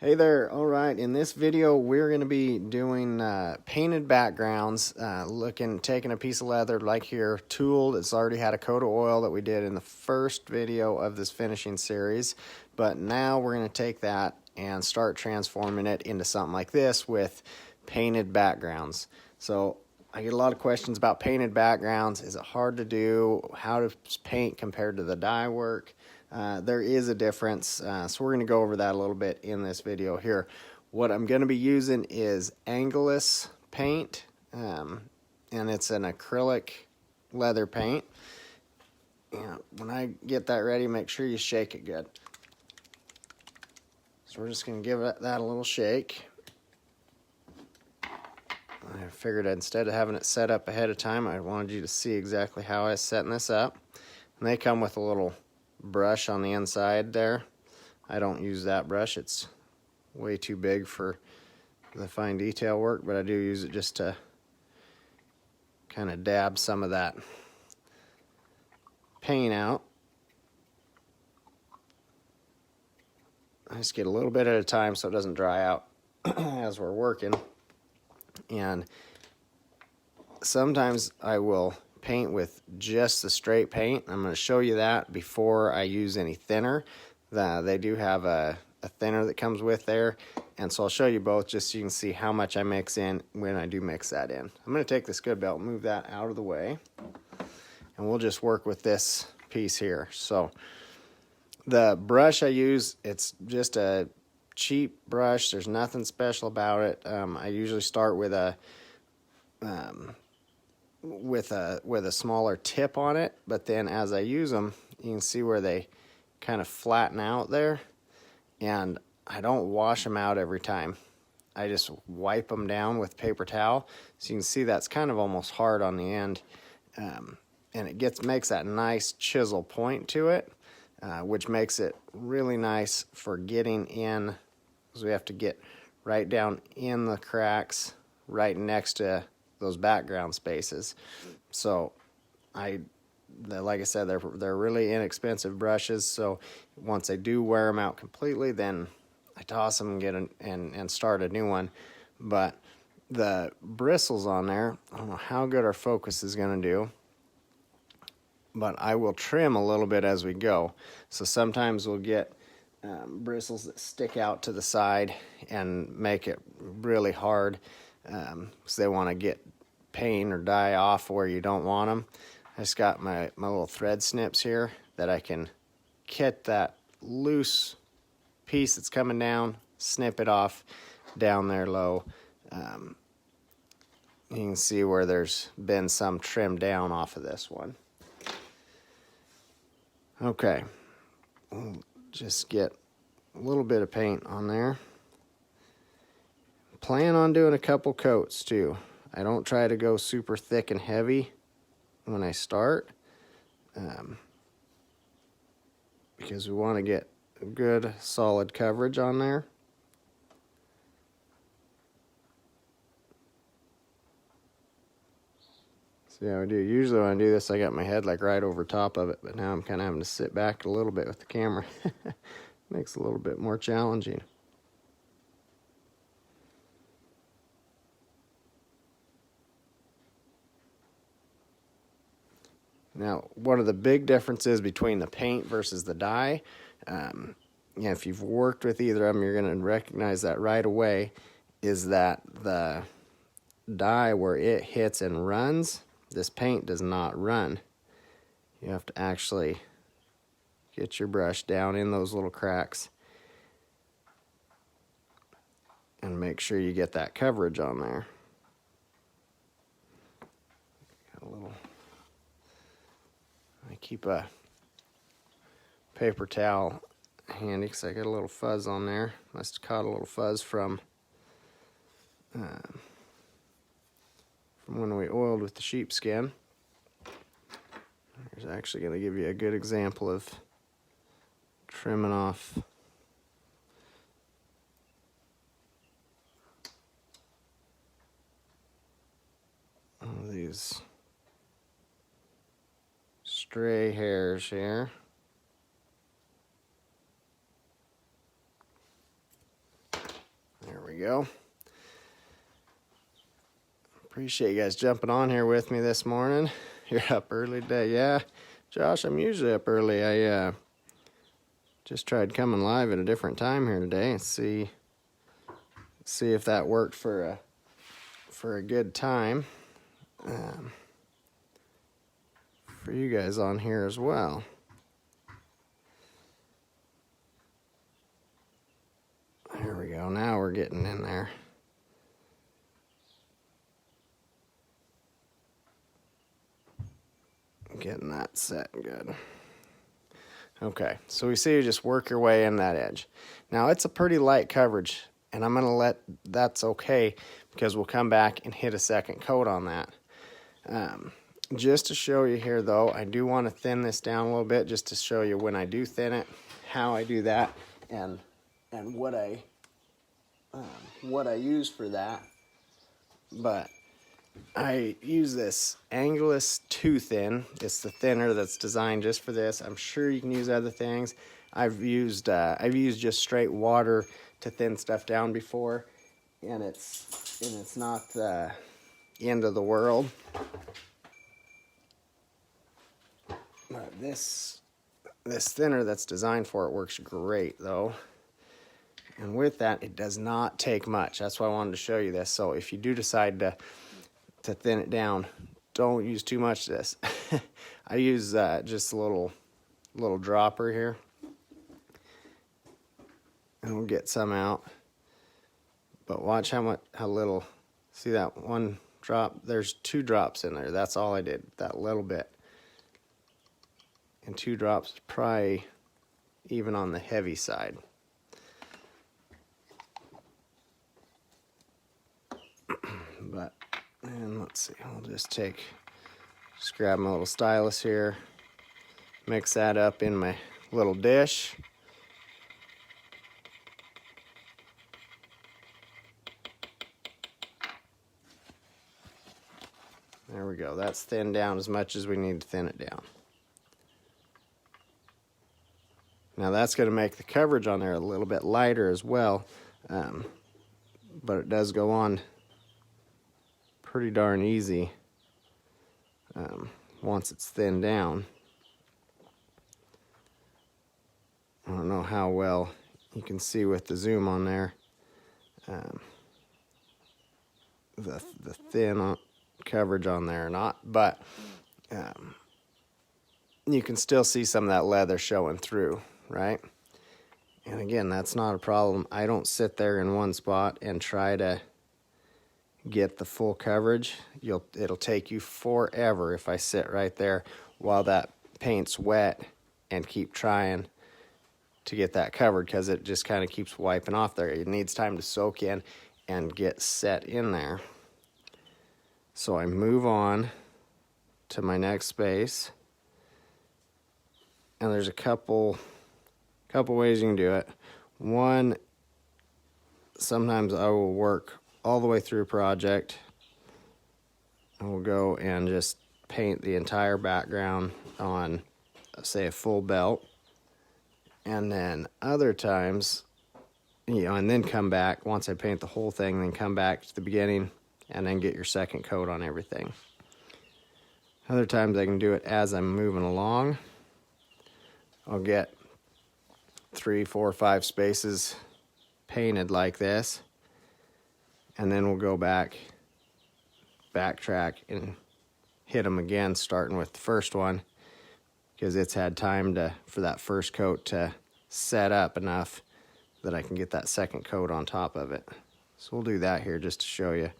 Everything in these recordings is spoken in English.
Hey there. All right, in this video we're going to be doing painted backgrounds, taking a piece of leather like here, tooled. It's already had a coat of oil that we did in the first video of this finishing series, but now we're going to take that and start transforming it into something like this with painted backgrounds. So I get a lot of questions about painted backgrounds. Is it hard to do? How to paint compared to the dye work? There is a difference, so we're going to go over that a little bit in this video here. What I'm going to be using is Angelus paint, and it's an acrylic leather paint. And when I get that ready, make sure you shake it good. So we're just going to give that a little shake. I figured instead of having it set up ahead of time, I wanted you to see exactly how I was setting this up. And they come with a little brush on the inside there. I don't use that brush. It's way too big for the fine detail work, but I do use it just to kind of dab some of that paint out. I just get a little bit at a time so it doesn't dry out as we're working. And sometimes I will paint with just the straight paint. I'm going to show you that before I use any thinner. They do have a thinner that comes with there, and so I'll show you both just so you can see how much I mix in when I do mix that in. I'm going to take this good belt, move that out of the way, and we'll just work with this piece here. So the brush I use, it's just a cheap brush. There's nothing special about it. I usually start with a smaller tip on it, but then as I use them, you can see where they kind of flatten out there, and I don't wash them out every time. I just wipe them down with paper towel, so you can see that's kind of almost hard on the end, and it makes that nice chisel point to it, which makes it really nice for getting in, because we have to get right down in the cracks right next to those background spaces. So like I said, they're really inexpensive brushes, so once I do wear them out completely, then I toss them and start a new one. But the bristles on there, I don't know how good our focus is going to do, but I will trim a little bit as we go. So sometimes we'll get bristles that stick out to the side and make it really hard, because they want to get paint or dye off where you don't want them. I just got my little thread snips here that I can get that loose piece that's coming down, snip it off down there low. You can see where there's been some trim down off of this one. Okay, we'll just get a little bit of paint on there. Plan on doing a couple coats too. I don't try to go super thick and heavy when I start, because we want to get a good solid coverage on there. See how I do. Usually when I do this, I got my head like right over top of it, but now I'm kind of having to sit back a little bit with the camera. Makes it a little bit more challenging. Now, one of the big differences between the paint versus the dye, if you've worked with either of them, you're going to recognize that right away, is that the dye, where it hits and runs, this paint does not run. You have to actually get your brush down in those little cracks and make sure you get that coverage on there. Got a little... I keep a paper towel handy because I got a little fuzz on there. Must have caught a little fuzz from when we oiled with the sheepskin. Here's actually going to give you a good example of trimming off all of these stray hairs here. we go. Appreciate you guys jumping on here with me this morning. You're up early today. Yeah, Josh, I'm usually up early. I just tried coming live at a different time here today and see if that worked for a good time for you guys on here as well. There we go. Now we're getting in there. Getting that set good. Okay, so we see you just work your way in that edge. Now it's a pretty light coverage, and I'm gonna that's okay, because we'll come back and hit a second coat on that. Just to show you here though, I do want to thin this down a little bit, just to show you when I do thin it, how I do that, and what I use for that. But I use this Anglus 2 Thin. It's the thinner that's designed just for this. I'm sure you can use other things. I've used just straight water to thin stuff down before, and it's not the end of the world. But this thinner that's designed for it works great though. And with that, it does not take much. That's why I wanted to show you this. So if you do decide to thin it down, don't use too much of this. I use just a little dropper here, and we'll get some out. But watch how little. See that one drop? There's 2 drops in there. That's all I did, that little bit. And 2 drops is probably even on the heavy side. But, and let's see, I'll just grab my little stylus here, mix that up in my little dish. There we go, that's thinned down as much as we need to thin it down. Now that's going to make the coverage on there a little bit lighter as well, but it does go on pretty darn easy once it's thinned down. I don't know how well you can see with the zoom on there, the thin coverage on there or not, but you can still see some of that leather showing through, right? And again, that's not a problem. I don't sit there in one spot and try to get the full coverage. It'll take you forever if I sit right there while that paint's wet and keep trying to get that covered, because it just kind of keeps wiping off there. It needs time to soak in and get set in there. So I move on to my next space, and there's a couple ways you can do it. One, sometimes I will work all the way through a project. I will go and just paint the entire background on, say, a full belt. And then other times, and then come back, once I paint the whole thing, then come back to the beginning and then get your second coat on everything. Other times I can do it as I'm moving along. I'll get 3, 4, 5 spaces painted like this, and then we'll go backtrack and hit them again, starting with the first one, because it's had time for that first coat to set up enough that I can get that second coat on top of it. So we'll do that here just to show you.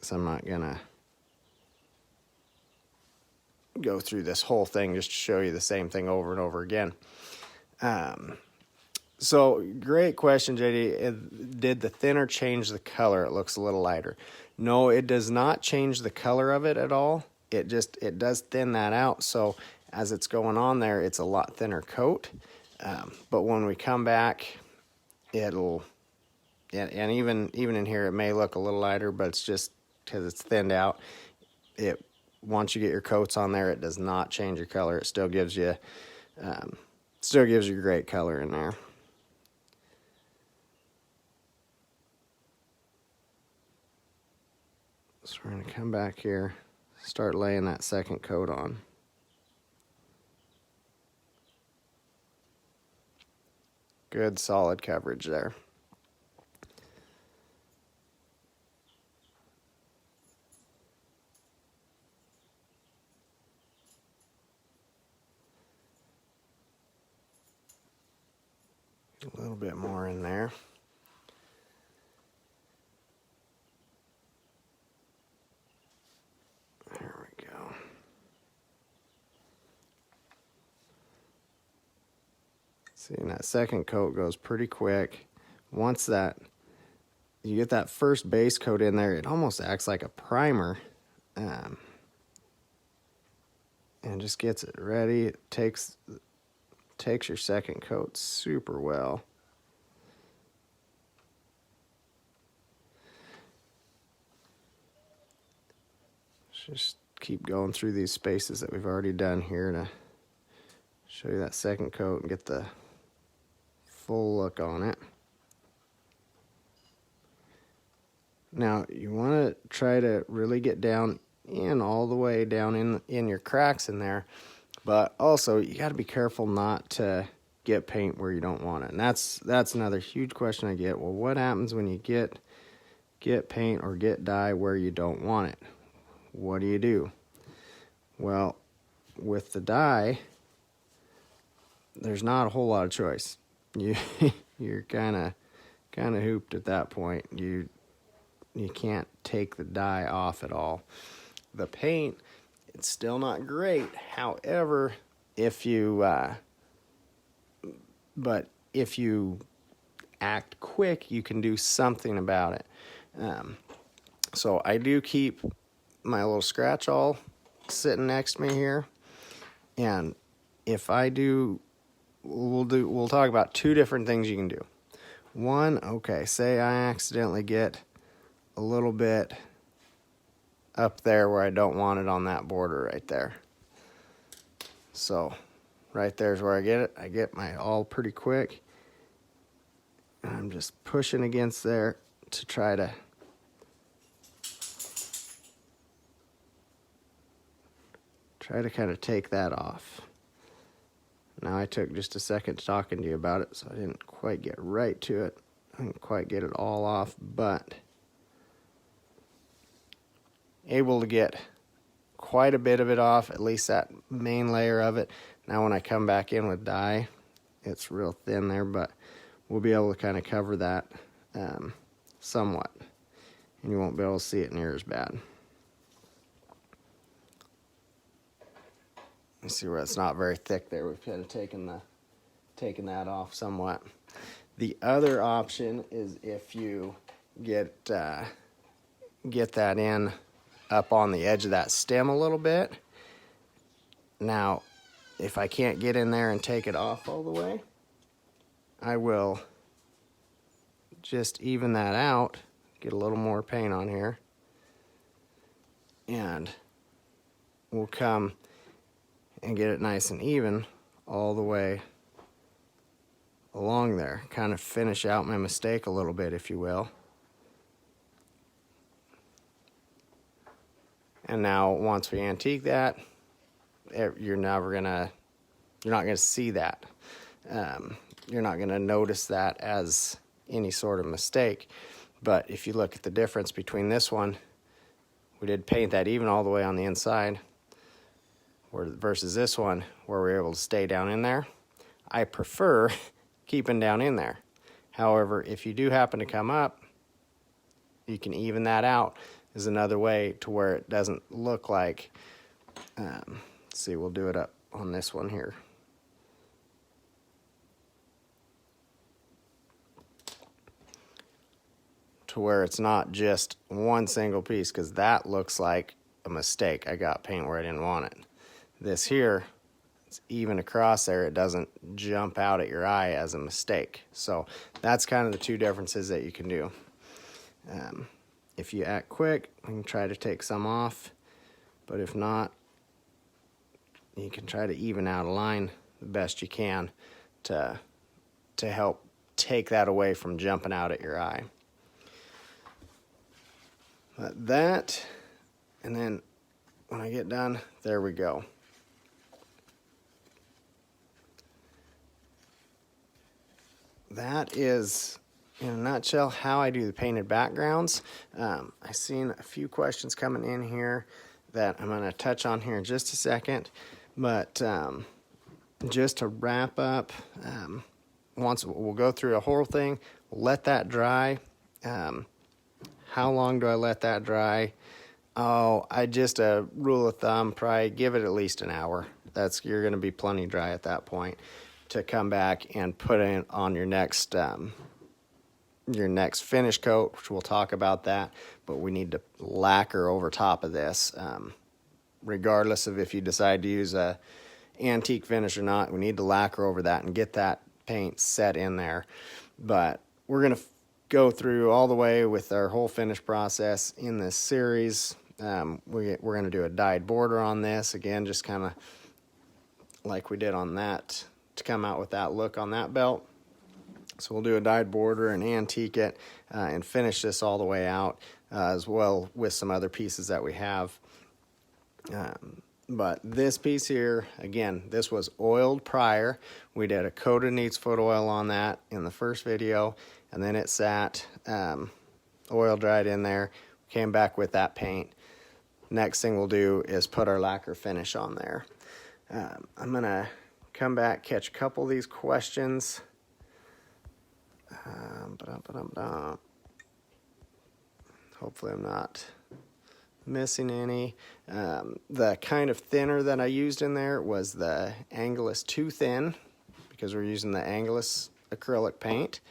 So I'm not gonna go through this whole thing just to show you the same thing over and over again. So great question, JD. Did the thinner change the color? It looks a little lighter. No, it does not change the color of it at all. It does thin that out. So as it's going on there, it's a lot thinner coat. But when we come back, it'll, and even in here, it may look a little lighter, but it's just because it's thinned out. Once you get your coats on there, it does not change your color. It still gives you great color in there. So we're going to come back here, start laying that second coat on. Good solid coverage there. A little bit more in there. There we go. See, and that second coat goes pretty quick. Once that you get that first base coat in there, it almost acts like a primer, and just gets it ready. It takes your second coat super well. Just keep going through these spaces that we've already done here to show you that second coat and get the full look on it. Now you want to try to really get down in all the way down in your cracks in there, but also you got to be careful not to get paint where you don't want it. And that's another huge question I get. Well, what happens when you get paint or get dye where you don't want it? What do you do? Well, with the dye, there's not a whole lot of choice. You're kind of hooped at that point. You can't take the dye off at all. The paint, it's still not great. However, if you act quick, you can do something about it. So I do keep my little scratch awl sitting next to me here, and if I do, we'll talk about two different things you can do. One, okay, say I accidentally get a little bit up there where I don't want it on that border right there. So right there's where I get it. I get my awl pretty quick. And I'm just pushing against there to try to kind of take that off. Now I took just a second talking to you about it, so I didn't quite get right to it. I didn't quite get it all off, but able to get quite a bit of it off, at least that main layer of it. Now when I come back in with dye, it's real thin there, but we'll be able to kind of cover that somewhat, and you won't be able to see it near as bad. You see where it's not very thick there. We've kind of taken that off somewhat. The other option is if you get that in up on the edge of that stem a little bit. Now, if I can't get in there and take it off all the way, I will just even that out, get a little more paint on here, and we'll come and get it nice and even all the way along there. Kind of finish out my mistake a little bit, if you will. And now once we antique that, you're not gonna see that. You're not gonna notice that as any sort of mistake. But if you look at the difference between this one, we did paint that even all the way on the inside, versus this one where we're able to stay down in there. I prefer keeping down in there. However, if you do happen to come up, you can even that out is another way to where it doesn't look like, let's see, we'll do it up on this one here. To where it's not just one single piece, because that looks like a mistake. I got paint where I didn't want it. This here, it's even across there. It doesn't jump out at your eye as a mistake. So that's kind of the two differences that you can do. If you act quick, you can try to take some off, but if not, you can try to even out a line the best you can to help take that away from jumping out at your eye. That, and then when I get done, there we go. That is, in a nutshell, how I do the painted backgrounds. I've seen a few questions coming in here that I'm going to touch on here in just a second. But just to wrap up, once we'll go through a whole thing, let that dry. How long do I let that dry? Oh, I just a rule of thumb, probably give it at least an hour. You're going to be plenty dry at that point to come back and put in on your next finish coat, which we'll talk about that. But we need to lacquer over top of this, regardless of if you decide to use a antique finish or not. We need to lacquer over that and get that paint set in there. But we're going to go through all the way with our whole finish process in this series. We're going to do a dyed border on this again, just kind of like we did on that, to come out with that look on that belt. So we'll do a dyed border and antique it and finish this all the way out, as well with some other pieces that we have. But this piece here, again, this was oiled prior. We did a coat of neat's foot oil on that in the first video, and then it sat oil dried in there. Came back with that paint. Next thing we'll do is put our lacquer finish on there. I'm going to come back, catch a couple of these questions. Hopefully I'm not missing any. The kind of thinner that I used in there was the Angelus Too Thin, because we're using the Angelus acrylic paint.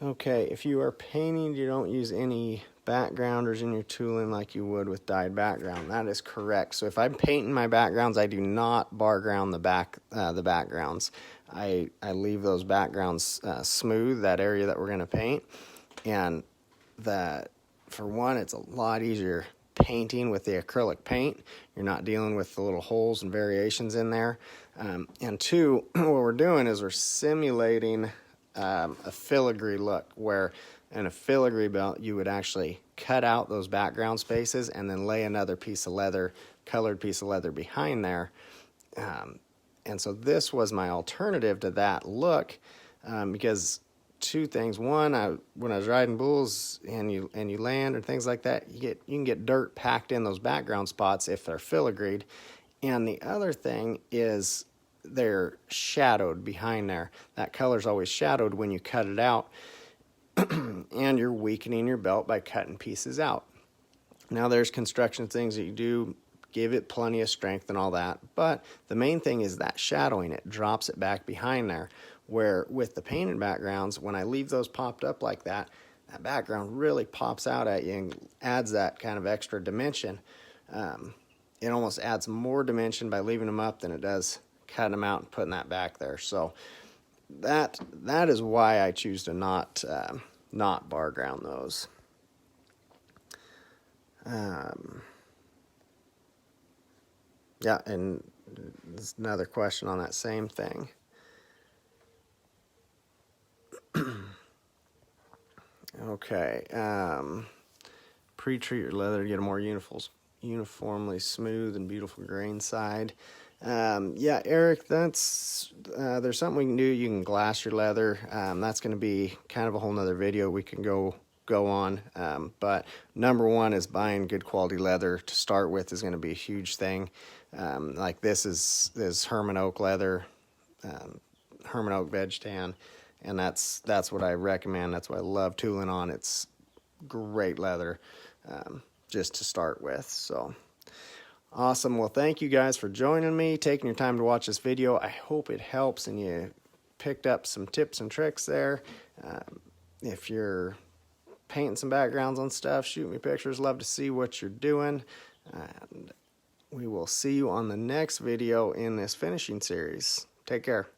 Okay, if you are painting, you don't use any backgrounders in your tooling like you would with dyed background. That is correct. So if I'm painting my backgrounds, I do not bar ground the backgrounds. I leave those backgrounds smooth, that area that we're going to paint. And that, for one, it's a lot easier painting with the acrylic paint. You're not dealing with the little holes and variations in there. And two, what we're doing is we're simulating a filigree look, where in a filigree belt you would actually cut out those background spaces and then lay another piece of leather, colored piece of leather behind there. And so this was my alternative to that look, because two things. One, when I was riding bulls and you land and things like that, you can get dirt packed in those background spots if they're filigreed. And the other thing is they're shadowed behind there. That color's always shadowed when you cut it out, and you're weakening your belt by cutting pieces out. Now there's construction things that you do, give it plenty of strength and all that, but the main thing is that shadowing. It drops it back behind there, where with the painted backgrounds, when I leave those popped up like that, that background really pops out at you and adds that kind of extra dimension. It almost adds more dimension by leaving them up than it does cutting them out and putting that back there. So that is why I choose to not bar ground those. Yeah, and there's another question on that same thing. Okay, pre-treat your leather to get a more uniformly smooth and beautiful grain side. Yeah, Eric, that's there's something we can do. You can glass your leather. That's going to be kind of a whole nother video we can go on. But number one is buying good quality leather to start with is going to be a huge thing. Like this is Herman Oak leather, Herman Oak veg tan, and that's what I recommend. That's what I love tooling on. It's great leather, just to start with. So awesome. Well, thank you guys for joining me, taking your time to watch this video. I hope it helps and you picked up some tips and tricks there. If you're painting some backgrounds on stuff, shoot me pictures. Love to see what you're doing. And we will see you on the next video in this finishing series. Take care.